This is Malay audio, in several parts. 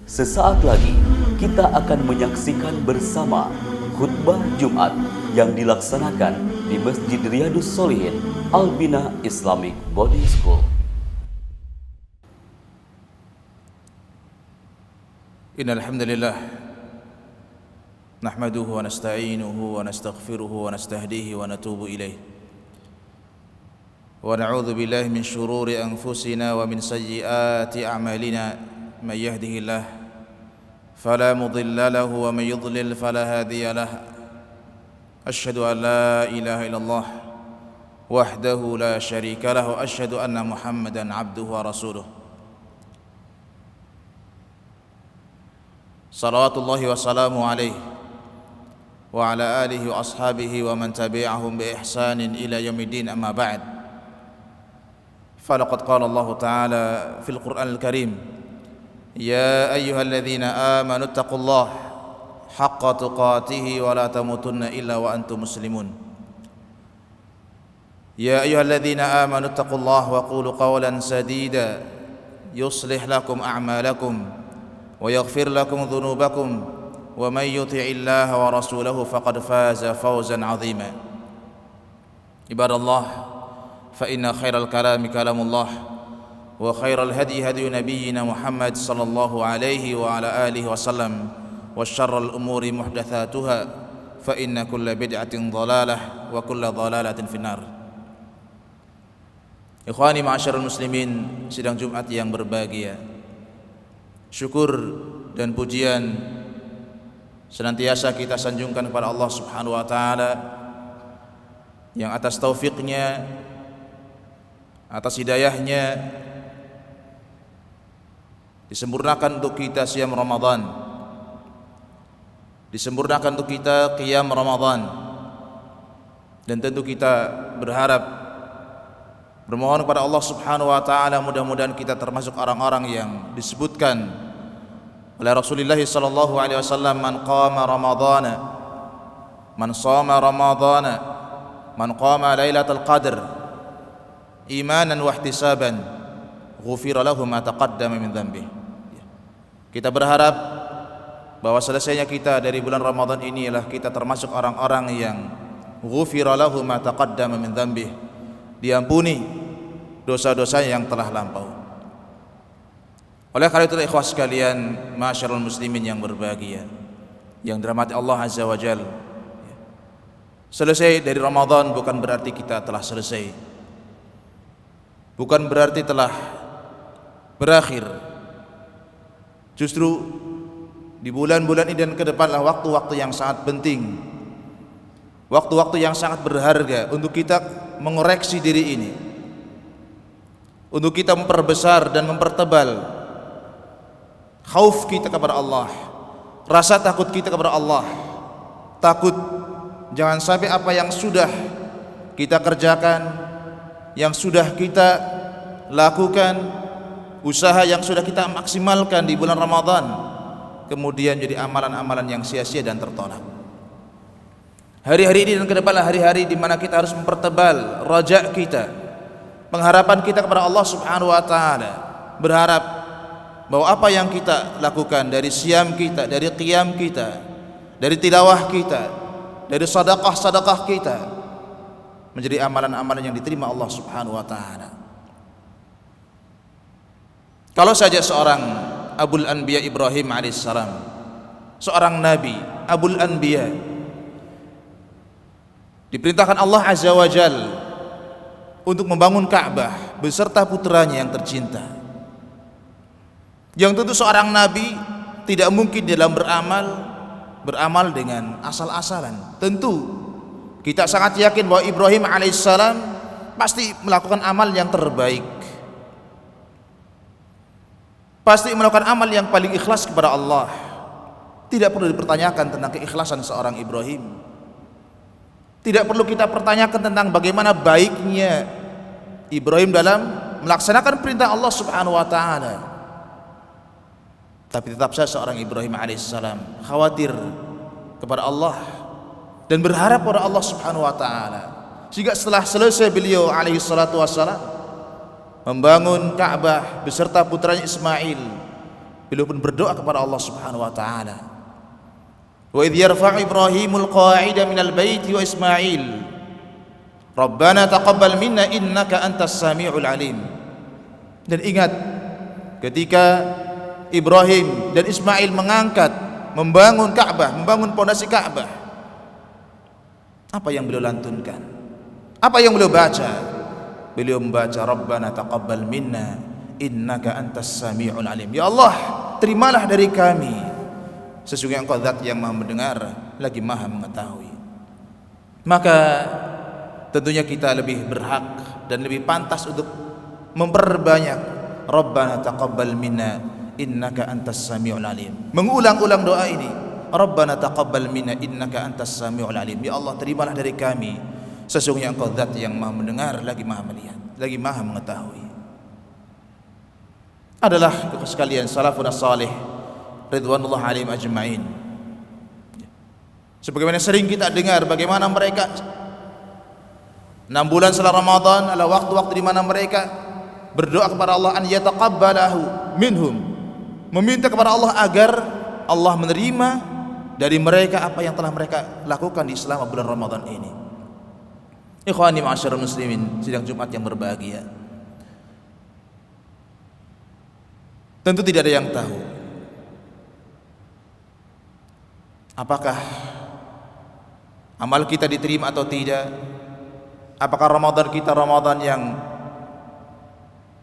Sesaat lagi kita akan menyaksikan bersama khutbah Jumat yang dilaksanakan di Masjid Riyadus Shalihin Al-Bina Islamic Boarding School. Innal hamdalillah nahmaduhu wa nasta'inuhu wa nastaghfiruhu wa nastahdihi wa natubu ilayh. Wa na'udzu billahi min shururi anfusina wa min sayyiati a'malina. من يهده الله فلا مضل له ومن يضلل فلا هادي له أشهد أن لا إله إلا الله وحده لا شريك له وأشهد أن محمدا عبده ورسوله صلوات الله وسلامه عليه وعلى آله وأصحابه ومن تبعهم بإحسان إلى يوم الدين أما بعد فلقد قال الله تعالى في القرآن الكريم يا أيها الذين آمنوا اتقوا الله حق تقاته ولا تموتن إلا وأنتم مسلمون يا أيها الذين آمنوا اتقوا الله وقولوا قولا سديدا يصلح لكم أعمالكم ويغفر لكم ذنوبكم ومن يطع الله ورسوله فقد فاز فوزا عظيما عباد الله فإن خير الكلام كلام الله وخير الهدي هدي نبينا محمد صلى الله عليه وعلى آله وسلم وشر الأمور محدثاتها فإن كل بدعة ضلالة وكل ضلالة في النار. Ikhwani ma'asyarul muslimin, sidang Jumat yang berbahagia, syukur dan pujian senantiasa kita sanjungkan kepada Allah Subhanahu wa taala yang atas taufiknya, atas hidayahnya disempurnakan untuk kita siam Ramadan, disempurnakan untuk kita qiyam Ramadan, dan tentu kita berharap, bermohon kepada Allah Subhanahu wa taala mudah-mudahan kita termasuk orang-orang yang disebutkan oleh Rasulullah sallallahu alaihi wasallam, man qama ramadhana, man shama ramadhana, man qama lailatul qadr imanan wa ihtisaban ghufira lahu ma taqaddama min dhanbihi. Kita berharap bahwa selesainya kita dari bulan Ramadan ini ialah kita termasuk orang-orang yang ghufira lahu ma taqaddama min dhanbihi, diampuni dosa-dosa yang telah lampau. Oleh karena itu ikhwah sekalian, ma'asyiral muslimin yang berbahagia, yang dirahmati Allah Azza wa Jalla, selesai dari Ramadan bukan berarti kita telah selesai, bukan berarti telah berakhir. Justru di bulan-bulan ini dan ke depanlah waktu-waktu yang sangat penting, waktu-waktu yang sangat berharga untuk kita mengoreksi diri ini, untuk kita memperbesar dan mempertebal khauf kita kepada Allah, rasa takut kita kepada Allah. Takut jangan sampai apa yang sudah kita kerjakan, yang sudah kita lakukan, usaha yang sudah kita maksimalkan di bulan Ramadan kemudian jadi amalan-amalan yang sia-sia dan tertolak. Hari-hari ini dan ke depanlah hari-hari di mana kita harus mempertebal raja kita, pengharapan kita kepada Allah Subhanahu wa taala, berharap bahwa apa yang kita lakukan dari siam kita, dari qiyam kita, dari tilawah kita, dari sedekah-sedekah kita menjadi amalan-amalan yang diterima Allah Subhanahu wa taala. Kalau saja seorang Abul Anbiya Ibrahim alaihissalam, seorang nabi Abul Anbiya, diperintahkan Allah Azza wa Jal untuk membangun Ka'bah beserta putranya yang tercinta, yang tentu seorang nabi tidak mungkin dalam beramal dengan asal-asalan. Tentu kita sangat yakin bahwa Ibrahim alaihissalam pasti melakukan amal yang terbaik, pasti melakukan amal yang paling ikhlas kepada Allah. Tidak perlu dipertanyakan tentang keikhlasan seorang Ibrahim. Tidak perlu kita pertanyakan tentang bagaimana baiknya Ibrahim dalam melaksanakan perintah Allah Subhanahu wa taala. Tapi tetap saja seorang Ibrahim alaihissalam khawatir kepada Allah dan berharap kepada Allah Subhanahu wa taala. Sehingga setelah selesai beliau alaihi salatu wassalam membangun Ka'bah beserta putranya Ismail, beliau pun berdoa kepada Allah Subhanahu wa taala. Wa idh yarfa'u Ibrahimul qa'ida minal baiti wa Ismail Rabbana taqabbal minna innaka antas sami'ul alim. Dan ingat ketika Ibrahim dan Ismail membangun Ka'bah, membangun pondasi Ka'bah, apa yang beliau lantunkan? Apa yang beliau baca? Beliau membaca Rabbana taqabbal minna innaka antas sami'ul alim. Ya Allah, terimalah dari kami, sesungguhnya Engkau zat yang maha mendengar lagi maha mengetahui. Maka tentunya kita lebih berhak dan lebih pantas untuk memperbanyak Rabbana taqabbal minna innaka antas sami'ul alim. Mengulang-ulang doa ini, Rabbana taqabbal minna innaka antas sami'ul alim. Ya Allah, terimalah dari kami, sesungguhnya Engkau zat yang maha mendengar lagi maha melihat lagi maha mengetahui. Adalah sekalian salafun salih ridwanullah alaihim ajma'in. Sebagaimana sering kita dengar bagaimana mereka 6 bulan setelah Ramadan adalah waktu-waktu di mana mereka berdoa kepada Allah an yataqabbalahu minhum, meminta kepada Allah agar Allah menerima dari mereka apa yang telah mereka lakukan di selama bulan Ramadan ini. Ikhwani ma'asyiral muslimin, sidang Jumat yang berbahagia. Tentu tidak ada yang tahu apakah amal kita diterima atau tidak. Apakah Ramadan kita Ramadan yang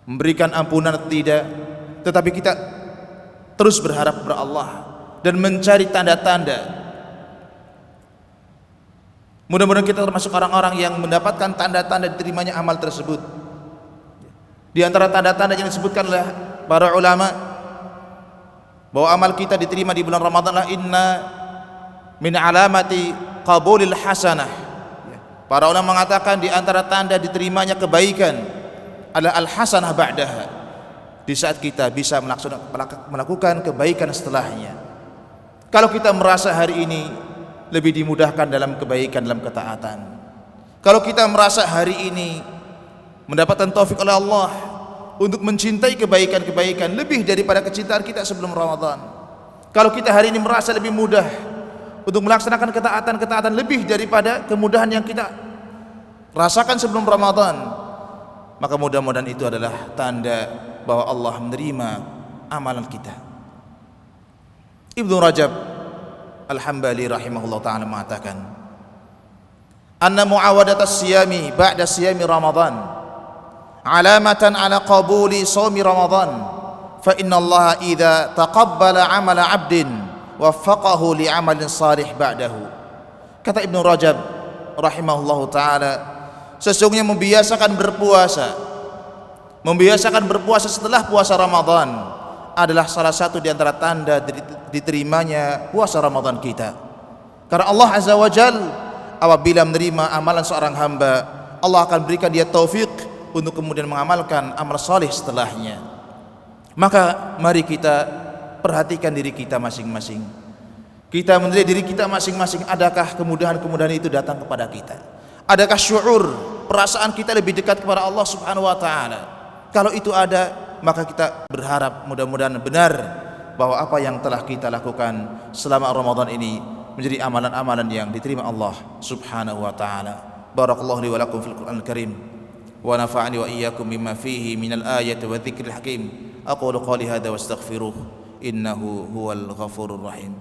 memberikan ampunan atau tidak. Tetapi kita terus berharap kepada Allah dan mencari tanda-tanda. Mudah-mudahan kita termasuk orang-orang yang mendapatkan tanda-tanda diterimanya amal tersebut. Di antara tanda-tanda yang disebutkan oleh para ulama bahwa amal kita diterima di bulan Ramadan adalah inna min alamati qabulil hasanah. Para ulama mengatakan di antara tanda diterimanya kebaikan adalah al-hasanah ba'daha, di saat kita bisa melakukan kebaikan setelahnya. Kalau kita merasa hari ini lebih dimudahkan dalam kebaikan, dalam ketaatan, kalau kita merasa hari ini mendapatkan taufik oleh Allah untuk mencintai kebaikan-kebaikan lebih daripada kecintaan kita sebelum Ramadan, kalau kita hari ini merasa lebih mudah untuk melaksanakan ketaatan-ketaatan lebih daripada kemudahan yang kita rasakan sebelum Ramadan, maka mudah-mudahan itu adalah tanda bahwa Allah menerima amalan kita. Ibnu Rajab Al-Hambali rahimahullah ta'ala mengatakan, anna mu'awadatas siyami ba'da siyami Ramadan alamatan ala qabuli sawmi Ramadan, fa inna Allah idza taqabbala amala 'abdin waffaqahu li 'amalin salih ba'dahu. Kata Ibnu Rajab rahimahullahu taala, sesungguhnya membiasakan berpuasa setelah puasa Ramadan adalah salah satu di antara tanda diterimanya puasa Ramadan kita. Karena Allah Azza wa Jal apabila menerima amalan seorang hamba, Allah akan berikan dia taufik untuk kemudian mengamalkan amal saleh setelahnya. Maka mari kita perhatikan diri kita masing-masing. Kita menilai diri kita masing-masing, adakah kemudahan-kemudahan itu datang kepada kita? Adakah syuur, perasaan kita lebih dekat kepada Allah Subhanahu wa taala? Kalau itu ada, maka kita berharap mudah-mudahan benar bahwa apa yang telah kita lakukan selama Ramadan ini menjadi amalan-amalan yang diterima Allah Subhanahu wa taala. Barakallahu li wa lakum fil Qur'anil Karim wa nafa'ani wa iyyakum mimma fihi minal ayati wa dzikril hakim. Aqulu qali hadza wastaghfiruh innahu huwal ghafurur rahim.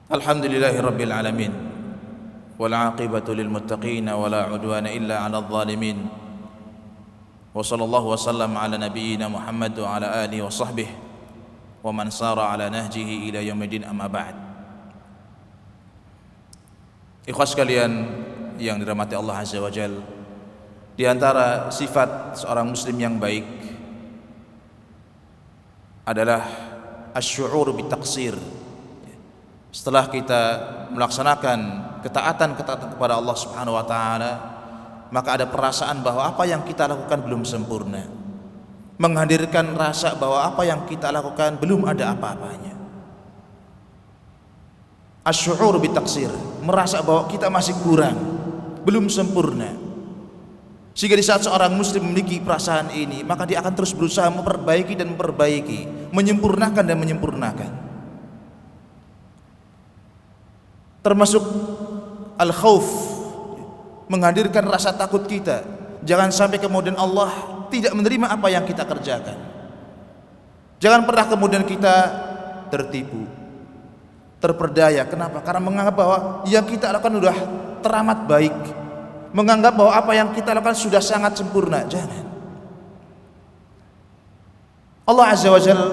Alhamdulillahi rabbil alamin wal aqibatu lil muttaqin wa la udwana illa 'alal zalimin. Wa sallallahu wa sallam ala nabiyyina Muhammad wa ala alihi wa sahbihi wa man sara ala nahjihi ila yaumil amma ba'd. Ikhwas sekalian yang dirahmati Allah Azza wa Jalla, di antara sifat seorang muslim yang baik adalah asy'ur bitaqsir. Setelah kita melaksanakan ketaatan kepada Allah Subhanahu wa taala, maka ada perasaan bahwa apa yang kita lakukan belum sempurna. Menghadirkan rasa bahwa apa yang kita lakukan belum ada apa-apanya. asy'ur bitaqsir, merasa bahwa kita masih kurang, belum sempurna. Sehingga di saat seorang muslim memiliki perasaan ini, maka dia akan terus berusaha memperbaiki dan memperbaiki, menyempurnakan dan menyempurnakan. Termasuk al-khauf, menghadirkan rasa takut kita. Jangan sampai kemudian Allah tidak menerima apa yang kita kerjakan. Jangan pernah kemudian kita tertipu, terperdaya. Kenapa? Karena menganggap bahwa yang kita lakukan sudah teramat baik, menganggap bahwa apa yang kita lakukan sudah sangat sempurna. Jangan. Allah Azza wa Jalla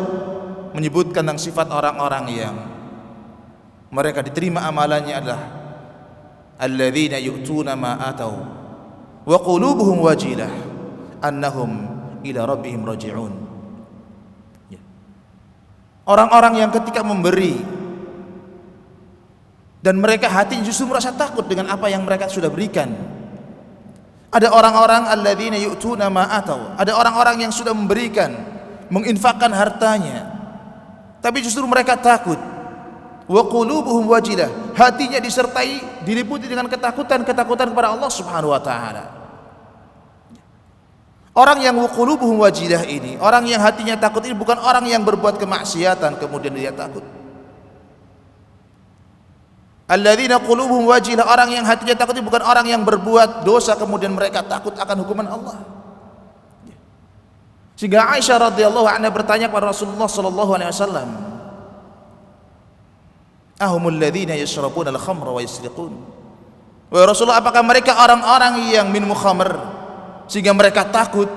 menyebutkan tentang sifat orang-orang yang mereka diterima amalannya adalah alladzina yu'tuna ma atau wa qulubuhum wajilah annahum ila rabbihim raji'un. Orang-orang yang ketika memberi dan mereka hati justru merasa takut dengan apa yang mereka sudah berikan. Ada orang-orang alladzina yu'tuna ma atau, ada orang-orang yang sudah memberikan, menginfakkan hartanya, tapi justru mereka takut. Wa qulubuhum wajilah, hatinya disertai, diliputi dengan ketakutan kepada Allah Subhanahu wa taala. Orang yang wa qulubuhum wajilah ini, orang yang hatinya takut ini bukan orang yang berbuat kemaksiatan kemudian dia takut. Alladzina qulubuhum wajilah, orang yang hatinya takut ini bukan orang yang berbuat dosa kemudian mereka takut akan hukuman Allah. Sehingga Aisyah radhiyallahu anha bertanya kepada Rasulullah sallallahu alaihi wasallam, ahumul ladzina yashrabuna al-khamra wa yasriqun. Wahai Rasulullah, apakah mereka orang-orang yang minum khamr sehingga mereka takut?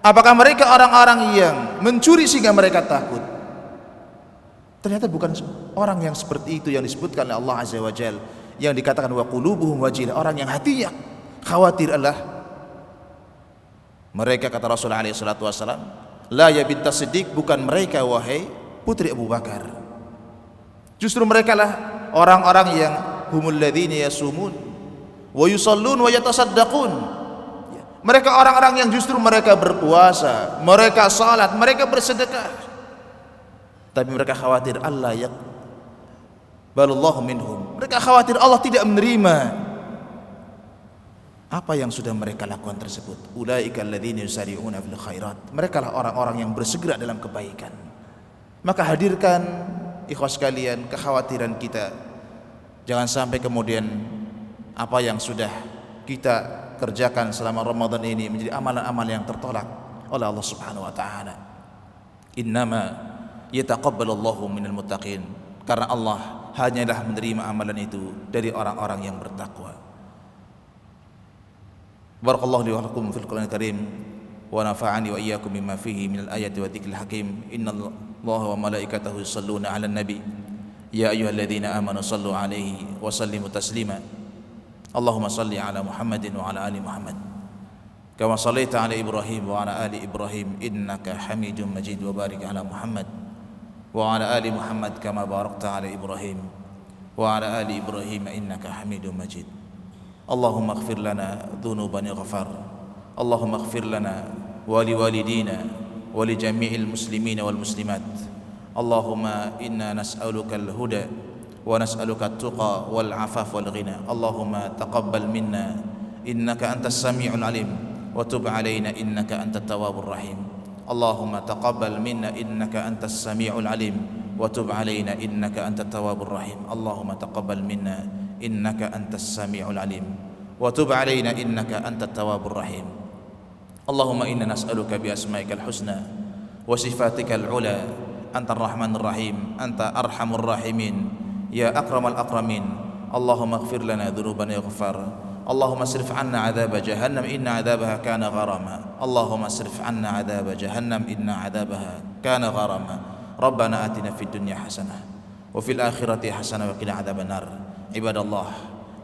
Apakah mereka orang-orang yang mencuri sehingga mereka takut? Ternyata bukan orang yang seperti itu yang disebutkan oleh Allah Azza wa Jalla, yang dikatakan wa qulubuhum wajilah, orang yang hatinya khawatir adalah mereka, kata Rasulullah alaihi salatu wasallam, la ya bint Siddiq, bukan mereka wahai putri Abu Bakar. Justru mereka lah orang-orang yang humul ladzina yasumun wa yusallun wa yatasaddaqun. Mereka orang-orang yang justru mereka berpuasa, mereka salat, mereka bersedekah. Tapi mereka khawatir Allah yaqbalullahu minhum. Mereka khawatir Allah tidak menerima apa yang sudah mereka lakukan tersebut. Ulaika alladzina yusari'una fil khairat. Mereka lah orang-orang yang bersegera dalam kebaikan. Maka hadirkan ikhwas sekalian kekhawatiran kita, jangan sampai kemudian apa yang sudah kita kerjakan selama Ramadan ini menjadi amalan-amalan yang tertolak oleh Allah Subhanahu wa taala. Innama yataqabbalullahu minal muttaqin, karena Allah hanyalah menerima amalan itu dari orang-orang yang bertakwa. Barakallahu li wa lakum fil Qur'anil Karim wa nafa'ani wa iyyakum bima fihi minal ayati wa dzikril hakim. Innallaha wa malaikatahu yusholluna 'alan nabi ya ayyuhalladzina amanu shallu 'alaihi wa sallimu taslima. Allahumma shalli 'ala Muhammadin wa 'ala ali Muhammad kama shallaita 'ala Ibrahim wa 'ala ali Ibrahim innaka Hamidum Majid, wa barik 'ala Muhammad wa 'ala ali Muhammad kama barakta 'ala Ibrahim wa 'ala ali Ibrahim innaka Hamidum Majid. Allahumma ighfir lana dhunubana ghafar. Allahumma ighfir lana wa liwalidina wa li jami'il muslimina wal muslimat. Allahumma inna nas'aluka al-huda wa nas'aluka at-tuqa wal 'afaf wal ghina. Allahumma taqabbal minna innaka antas sami'ul 'alim wa tub 'alaina innaka antat tawwabur rahim. Allahumma taqabbal minna innaka antas sami'ul 'alim wa tub 'alaina innaka antat tawwabur rahim. Allahumma taqabbal minna innaka antas sami'ul 'alim wa tub 'alaina innaka antat tawwabur rahim. Allahumma inna nas'aluka bi asma'ikal husna wa sifatikal 'ula antar rahmanur rahim, anta arhamur rahimin ya akramal akramin. Allahumma ighfir lana dhunubana yaghfar. Allahumma sirif 'anna 'adzab jahannam inna 'adzabaha kana gharama. Allahumma sirif 'anna 'adzab jahannam inna 'adzabaha kana gharama. Rabbana atina fid dunya hasanah wa fil akhirati hasanah wa qina 'adzaban nar. Ibadallah,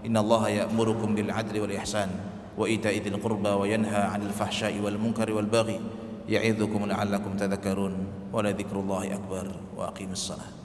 innallaha ya'murukum bil 'adli wal ihsan wa ita'i dzil qurba wa yanha 'anil fahsya'i wal munkari wal baghi ya'idzukum la'allakum tadhakkarun wa la dzikrullahi akbar wa aqimus shalah.